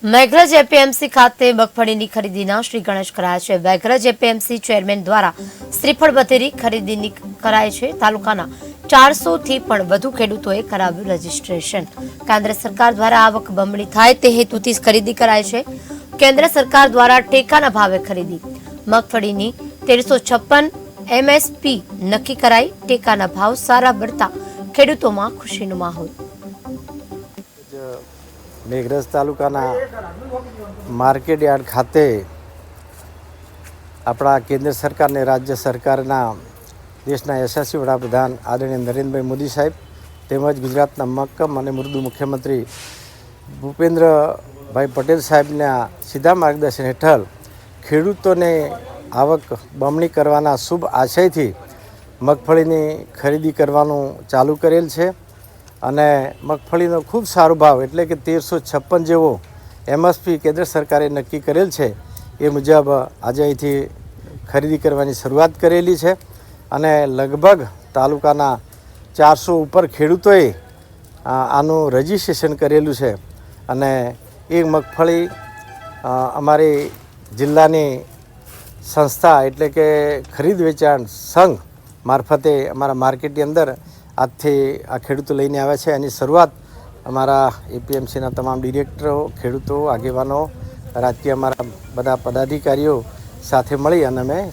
Meghraj APMC ખાતે મગફળીની ખરીદીના શ્રી ગણેશ કરાયા છે। મેઘરજ એપીએમસી ચેરમેન દ્વારા શ્રીફળ બથેરી ખરીદીની કરાય છે। તાલુકાના 400 થી પણ વધુ ખેડૂતોએ કરાવ્યું રજીસ્ટ્રેશન। કેન્દ્ર સરકાર દ્વારા આવક બમણી થાય તે હેતુથી ખરીદી કરાય છે। કેન્દ્ર સરકાર દ્વારા ટેકાના ભાવે ખરીદી મગફળીની 1356 એમએસપી નક્કી કરાઈ। ટેકાના ભાવ સારા મળતા ખેડૂતોમાં ખુશીનો માહોલ। મેઘરજ તાલુકાના માર્કેટ યાર્ડ ખાતે આપણા કેન્દ્ર સરકાર અને રાજ્ય સરકારના દેશના યશસ્વી વડાપ્રધાન આદરણીય નરેન્દ્રભાઈ મોદી સાહેબ તેમજ ગુજરાતના મક્કમ અને મૃદુ મુખ્યમંત્રી ભૂપેન્દ્રભાઈ પટેલ સાહેબના સીધા માર્ગદર્શન હેઠળ ખેડૂતોને આવક બમણી કરવાના શુભ આશયથી મગફળીની ખરીદી કરવાનું ચાલુ કરેલ છે અને મગફળીનો ખૂબ સારો ભાવ એટલે કે 1356 જેવો એમએસપી કેન્દ્ર સરકારે નક્કી કરેલ છે। એ મુજબ આજે અહીંથી ખરીદી કરવાની શરૂઆત કરેલી છે અને લગભગ તાલુકાના 400 ઉપર ખેડૂતોએ આનું રજિસ્ટ્રેશન કરેલું છે અને એ મગફળી અમારી જિલ્લાની સંસ્થા એટલે કે ખરીદ વેચાણ સંઘ મારફતે અમારા માર્કેટની અંદર આજથી આ ખેડૂતો લઈને આવ્યા છે। એની શરૂઆત અમારા એપીએમસીના તમામ ડિરેક્ટરો, ખેડૂતો, આગેવાનો, રાજકીય અમારા બધા પદાધિકારીઓ સાથે મળી અને અમે